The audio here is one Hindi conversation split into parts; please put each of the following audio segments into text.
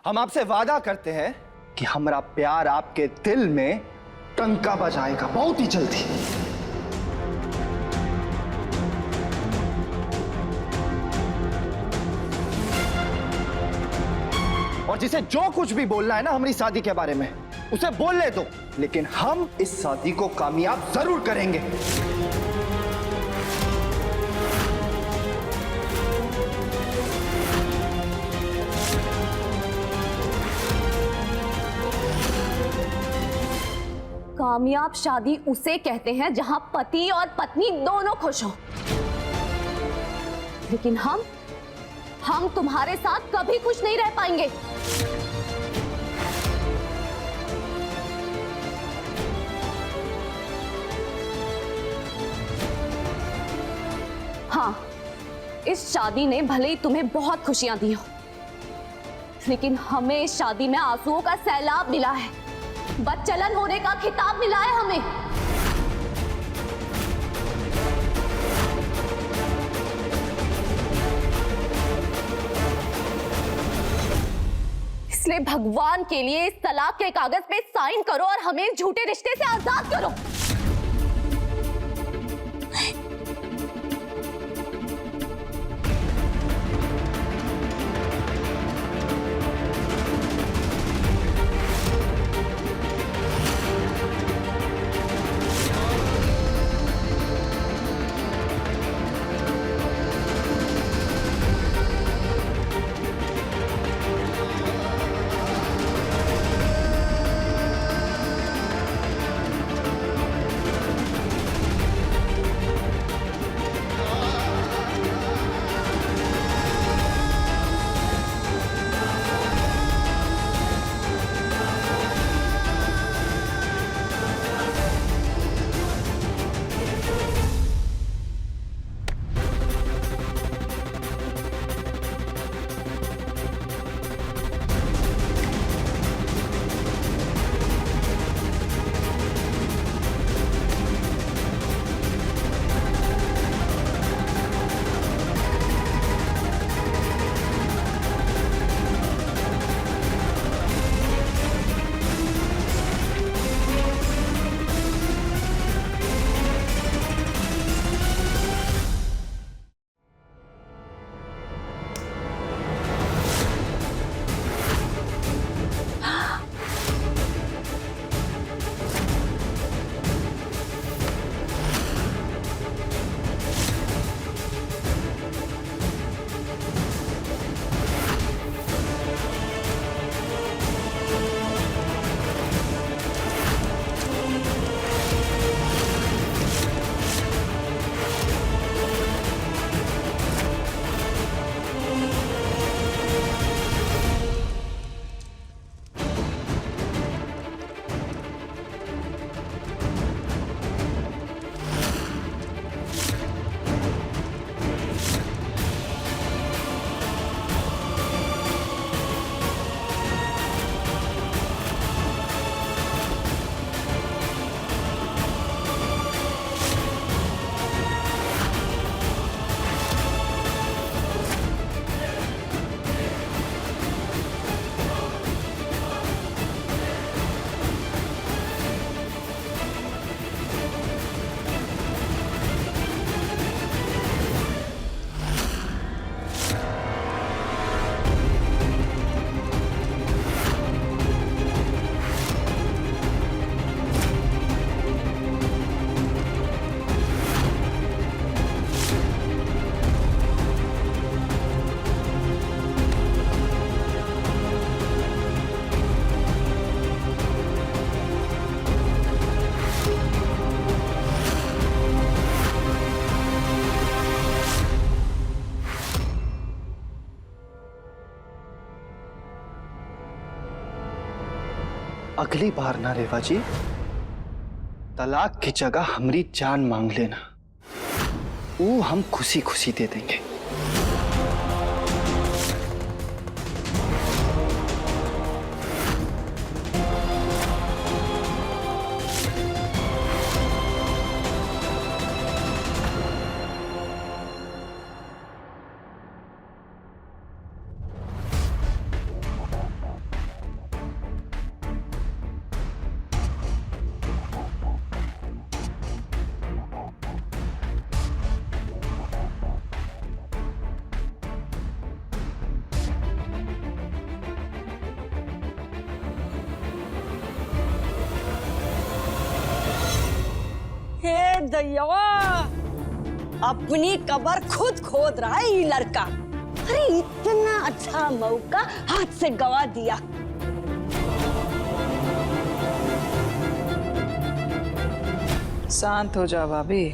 हम आपसे वादा करते हैं कि हमारा प्यार आपके दिल में टंका बजाएगा बहुत ही जल्दी। और जिसे जो कुछ भी बोलना है ना हमारी शादी के बारे में, उसे बोलने दो, लेकिन हम इस शादी को कामयाब जरूर करेंगे। कामयाब शादी उसे कहते हैं जहां पति और पत्नी दोनों खुश हों। लेकिन हम तुम्हारे साथ कभी खुश नहीं रह पाएंगे। हाँ, इस शादी ने भले ही तुम्हें बहुत खुशियां दी हो, लेकिन हमें इस शादी में आंसुओं का सैलाब मिला है, बदचलन होने का खिताब मिला है हमें। इसलिए भगवान के लिए इस तलाक के कागज पे साइन करो और हमें इस झूठे रिश्ते से आजाद करो। अगली बार ना रेवा जी, तलाक की जगह हमारी जान मांग लेना, वो हम खुशी खुशी दे देंगे। दैया, अपनी कबर खुद खोद रहा है ये लड़का। अरे इतना अच्छा मौका हाथ से गवा दिया। शांत हो जा भाभी।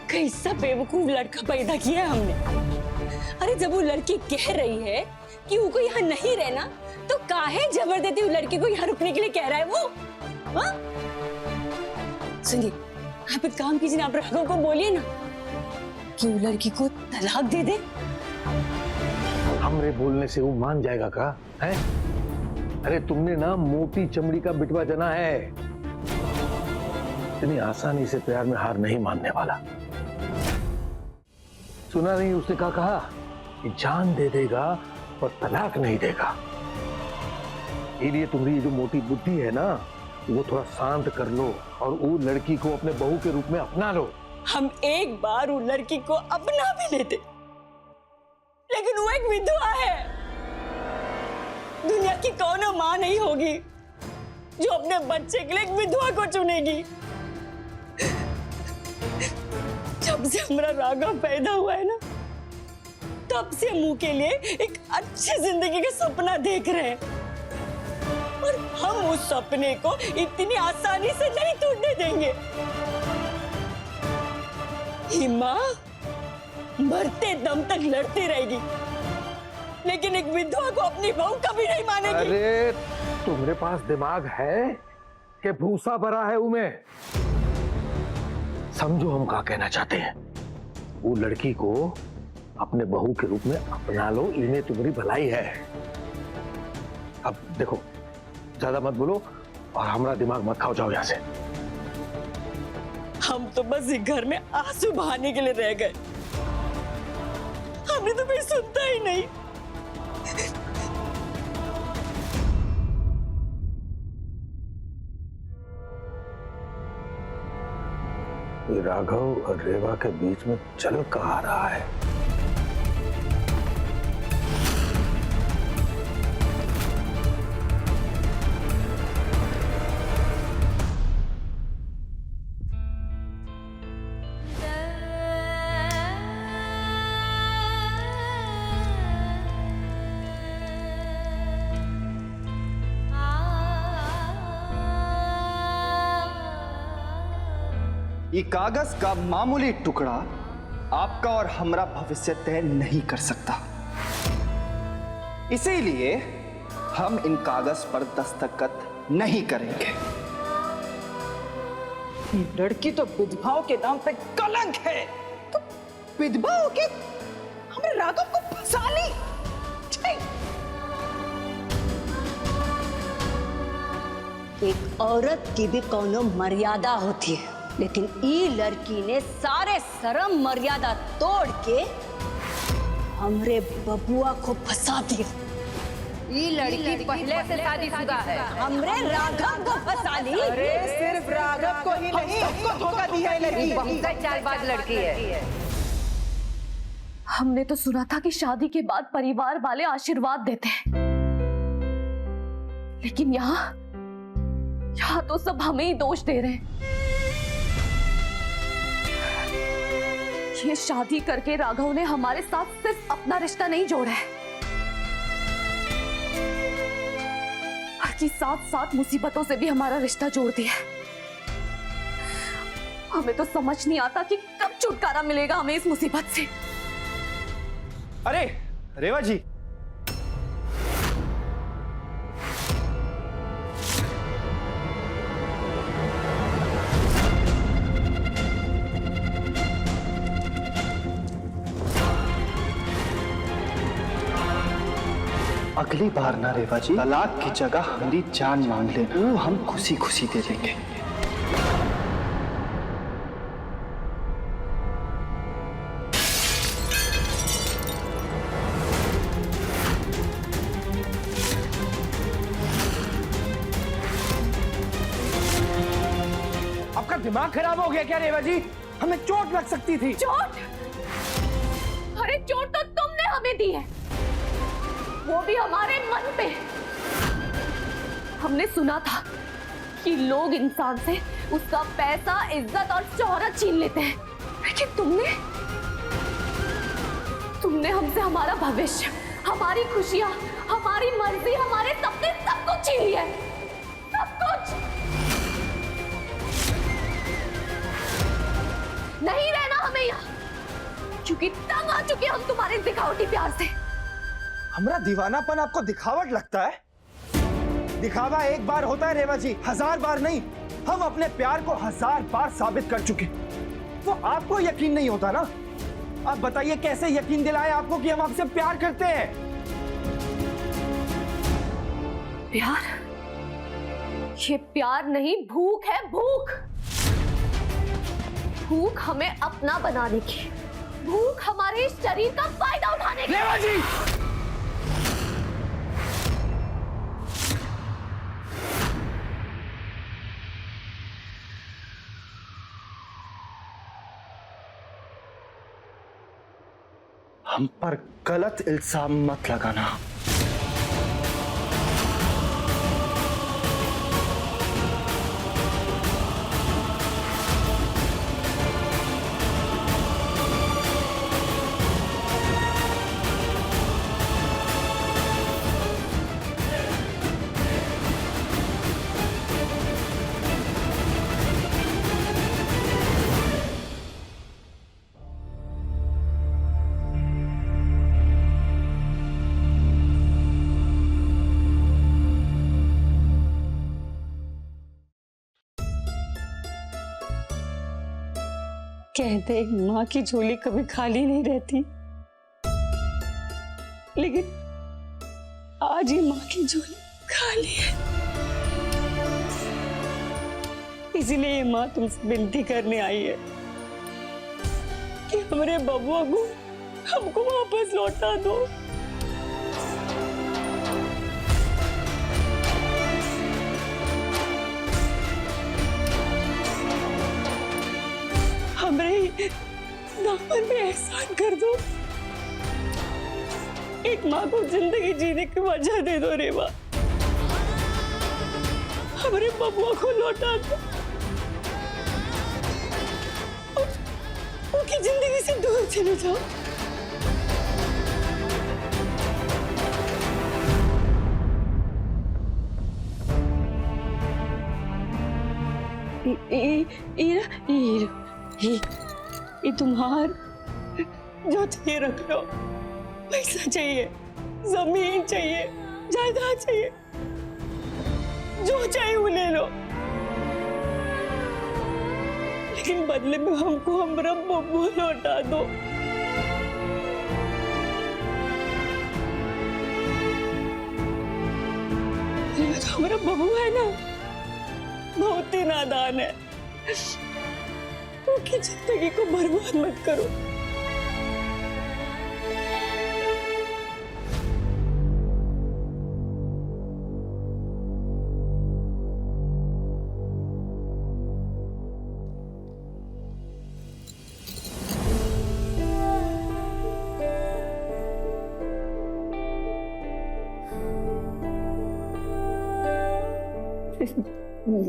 कैसा बेवकूफ लड़का पैदा किया है हमने। अरे जब वो लड़की कह रही है कि वो यहाँ नहीं रहना, तो काहे जबरदस्ती वो लड़की को यहाँ रुकने के लिए कह रहा है वो? हाँ? सुनिए, आप एक काम कीजिए ना, आप राघव को बोलिए ना कि वो लड़की को तलाक दे दे। हमरे बोलने से वो मान जाएगा का? है? अरे तुमने ना मोटी चमड़ी का बिटवा जना है, इतनी आसानी से प्यार में हार नहीं मानने वाला। सुना नहीं उसने क्या कहा कि जान दे देगा पर तलाक नहीं देगा। इसलिए तुम्हारी जो मोटी बुद्धि है ना, वो थोड़ा शांत कर लो और वो लड़की को अपने बहू के रूप में अपना लो। हम एक बार वो लड़की को अपना भी लेते, लेकिन वो एक विधवा है। दुनिया की कौनो मां नहीं होगी जो अपने बच्चे के लिए एक विधवा को चुनेगी। जब से हमारा राघव पैदा हुआ है ना, तब से मुंह के लिए एक अच्छी जिंदगी का सपना देख रहे हैं, और हम उस सपने को इतनी आसानी से नहीं टूटने देंगे। ये मां मरते दम तक लड़ती रहेगी, लेकिन एक विधवा को अपनी बहू कभी नहीं मानेगी। अरे तुम्हारे पास दिमाग है कि भूसा भरा है उमें? समझो हम क्या कहना चाहते हैं। वो लड़की को अपने बहू के रूप में अपना लो, इन्हें तुम्हारी भलाई है। अब देखो, ज्यादा मत बोलो और हमारा दिमाग मत खाओ, जाओ यहाँ से। हम तो बस इस घर में आंसू बहाने के लिए रह गए, हमने तो कोई सुनता ही नहीं। ये राघव और रेवा के बीच में चल कहाँ रहा है? ये कागज का मामूली टुकड़ा आपका और हमारा भविष्य तय नहीं कर सकता। इसीलिए हम इन कागज पर दस्तखत नहीं करेंगे। ये लड़की तो विधवाओं के नाम पे कलंक है। तो विधवाओं के हमने राघव को फंसा ली। एक औरत की भी कोनो मर्यादा होती है, लेकिन ई लड़की ने सारे शर्म मर्यादा तोड़ के हमरे बबुआ को फंसा दिया। ये लड़की पहले से शादीशुदा है। हमरे राघव को फंसा ली। अरे सिर्फ राघव को ही नहीं, सबको धोखा दिया है लड़की। बहुत चालबाज लड़की है। हमने तो सुना था कि शादी के बाद परिवार वाले आशीर्वाद देते हैं, लेकिन यहाँ तो सब हमें ही दोष दे रहे हैं। ये शादी करके राघव ने हमारे साथ सिर्फ अपना रिश्ता नहीं जोड़ा है, बल्कि साथ साथ मुसीबतों से भी हमारा रिश्ता जोड़ दिया है। हमें तो समझ नहीं आता कि कब छुटकारा मिलेगा हमें इस मुसीबत से। अरे रेवा जी, अगली बार ना रेवा जी, तलाक की जगह हमारी जान मांग लेना, वो हम खुशी खुशी दे देंगे। आपका दिमाग खराब हो गया क्या रेवा जी? हमें चोट लग सकती थी। चोट? अरे चोट तो तुमने हमें दी है, वो भी हमारे मन पे। हमने सुना था कि लोग इंसान से उसका पैसा, इज्जत और शोहरत छीन लेते हैं, लेकिन तुमने हमसे हमारा भविष्य, हमारी खुशियां, हमारी मर्जी, हमारे सपने, सब कुछ छीन लिया है, सब कुछ। नहीं रहना हमें यहाँ, क्योंकि तंग आ चुके हम तुम्हारे दिखावटी प्यार से। हमारा दीवानापन आपको दिखावट लगता है? दिखावा एक बार होता है रेवा जी, 1000 बार नहीं। हम अपने प्यार को 1000 बार साबित कर चुके। वो आपको यकीन नहीं होता ना? आप बताइए कैसे यकीन दिलाए आपको कि हम आपसे प्यार करते हैं? प्यार? ये प्यार नहीं, भूख है, भूख। भूख हमें अपना बनाने की, भूख हमारे शरीर का फायदा उठाने की। रेवा जी! हम पर गलत इल्जाम मत लगाना। कहते हैं माँ की झोली कभी खाली नहीं रहती, लेकिन आज ये माँ की झोली खाली है। इसीलिए ये माँ तुमसे विनती करने आई है कि हमारे बबुआ को हमको वापस लौटा दो। हमारे दामन में एहसान कर दो, एक माँ को जिंदगी जीने की वजह दे दो रेवा। हमारे बबुआ को लौटा दो, उनकी जिंदगी से दूर चले जाओ। ये तुम्हार जो चाहिए रख लो। पैसा चाहिए, जमीन चाहिए, जायदाद चाहिए, जो चाहिए वो ले लो, लेकिन बदले में हमको हमारा बबुआ लौटा दो। जो हमारा बबुआ है ना, बहुत ही नादान है, उनकी जिंदगी को बर्बाद मत करो।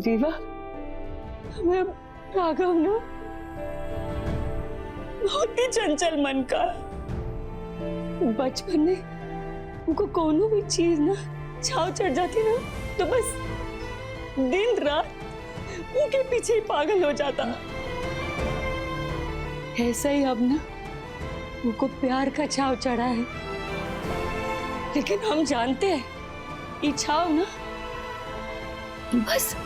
रीवा, हमें राघव ना बहुत ही चंचल मन का। बचपन में उनको कोनो भी चीज ना छाव चढ़ जाती ना, तो बस दिन रात उनके पीछे ही पागल हो जाता। ऐसा ही अब ना उनको प्यार का छाव चढ़ा है, लेकिन हम जानते हैं ये छाव ना बस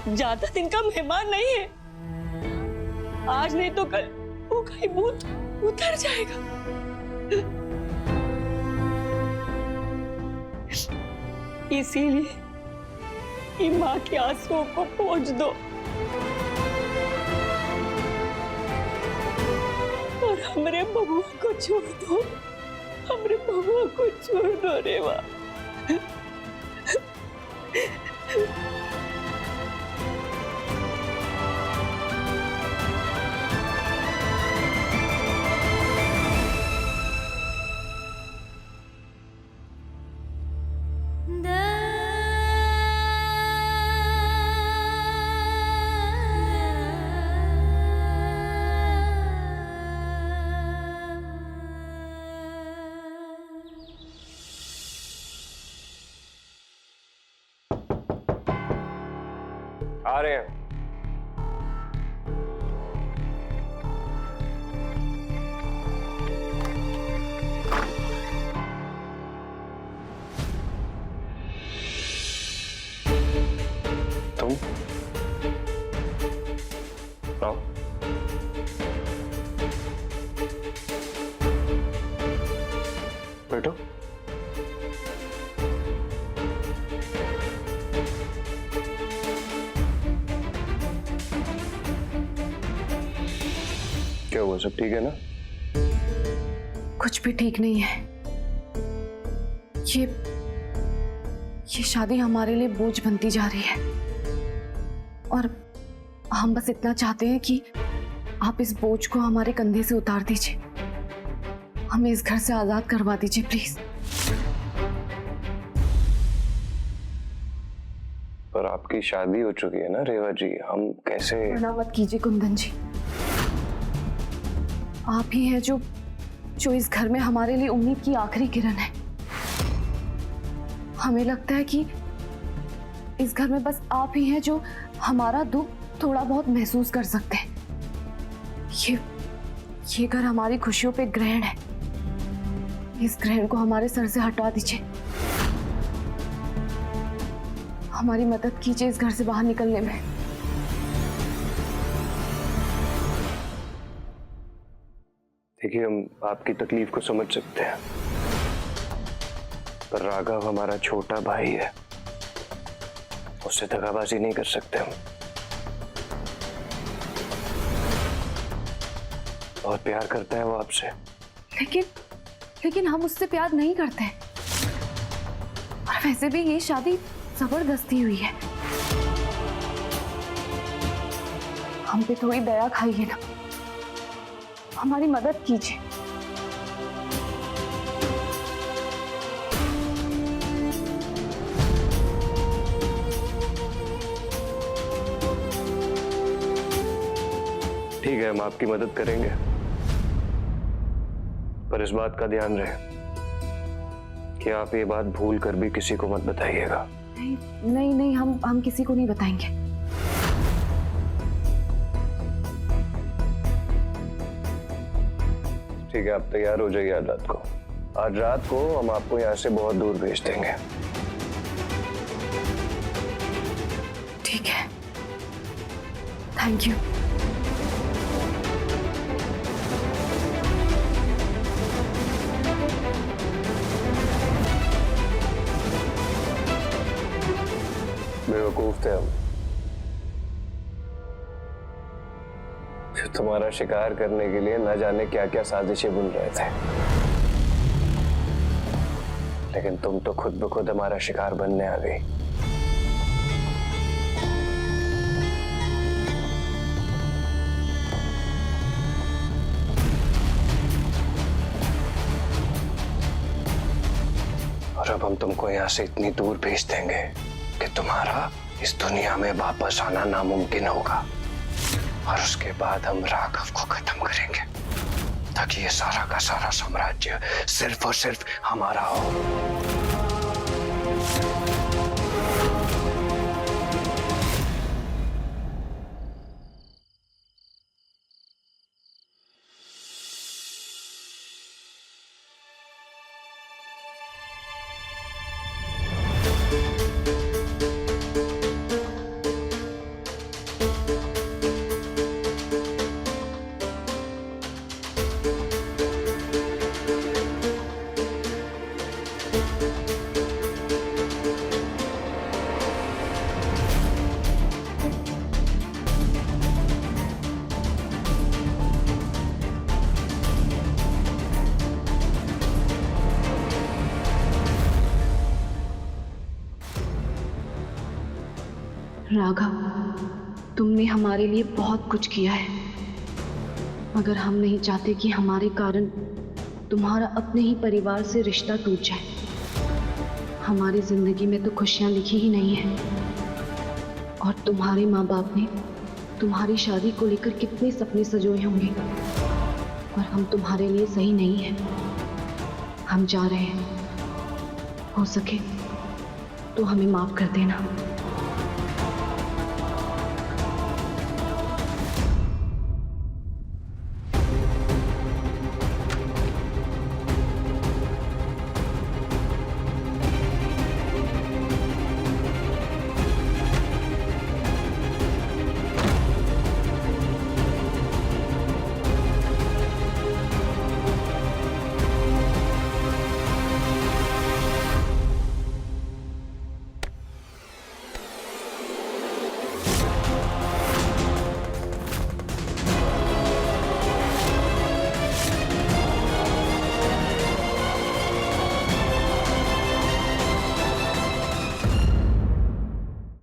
ज्यादा दिन का मेहमान नहीं है। आज नहीं तो कल वो कहीं भूत उतर जाएगा। इसीलिए माँ के आंसुओं को पोंछ दो और हमरे बबुआ को छोड़ दो, हमरे बबुआ को छोड़ दो रेवा। आ रहे हैं। तुम आओ। बैठो। क्या हुआ, सब ठीक है ना? कुछ भी ठीक नहीं है। ये शादी हमारे लिए बोझ बनती जा रही है और हम बस इतना चाहते हैं कि आप इस बोझ को हमारे कंधे से उतार दीजिए, हमें इस घर से आजाद करवा दीजिए प्लीज। पर आपकी शादी हो चुकी है ना रेवा जी, हम कैसे? मना मत कीजिए कुंदन जी, आप ही हैं जो इस घर में हमारे लिए उम्मीद की आखिरी किरण है। हमें लगता है कि इस घर में बस आप ही हैं जो हमारा दुख थोड़ा बहुत महसूस कर सकते हैं। ये घर हमारी खुशियों पे ग्रहण है, इस ग्रहण को हमारे सर से हटा दीजिए, हमारी मदद कीजिए इस घर से बाहर निकलने में। देखिए, हम आपकी तकलीफ को समझ सकते हैं, पर राघव हमारा छोटा भाई है, उससे दगाबाजी नहीं कर सकते हम। बहुत प्यार करता है वो आपसे। लेकिन हम उससे प्यार नहीं करते, और वैसे भी ये शादी जबरदस्ती हुई है। हम पे थोड़ी दया खाइए ना, हमारी मदद कीजिए। ठीक है, हम आपकी मदद करेंगे, पर इस बात का ध्यान रहे कि आप ये बात भूल कर भी किसी को मत बताइएगा। नहीं, हम किसी को नहीं बताएंगे। ठीक है, आप तैयार हो जाइए आज रात को। आज रात को हम आपको यहाँ से बहुत दूर भेज देंगे। ठीक है, थैंक यू। बेवकूफ थे हम, जो तुम्हारा शिकार करने के लिए न जाने क्या क्या साजिशें बुन रहे थे, लेकिन तुम तो खुद ब खुद हमारा शिकार बनने आ गई। और अब हम तुमको यहाँ से इतनी दूर भेज देंगे कि तुम्हारा इस दुनिया में वापस आना नामुमकिन होगा, और उसके बाद हम राघव को खत्म करेंगे ताकि ये सारा का सारा साम्राज्य सिर्फ और सिर्फ हमारा हो। राघव, तुमने हमारे लिए बहुत कुछ किया है, मगर हम नहीं चाहते कि हमारे कारण तुम्हारा अपने ही परिवार से रिश्ता टूट जाए। हमारी जिंदगी में तो खुशियां लिखी ही नहीं है, और तुम्हारे माँ बाप ने तुम्हारी शादी को लेकर कितने सपने सजोए होंगे, और हम तुम्हारे लिए सही नहीं है। हम जा रहे हैं, हो सके तो हमें माफ कर देना।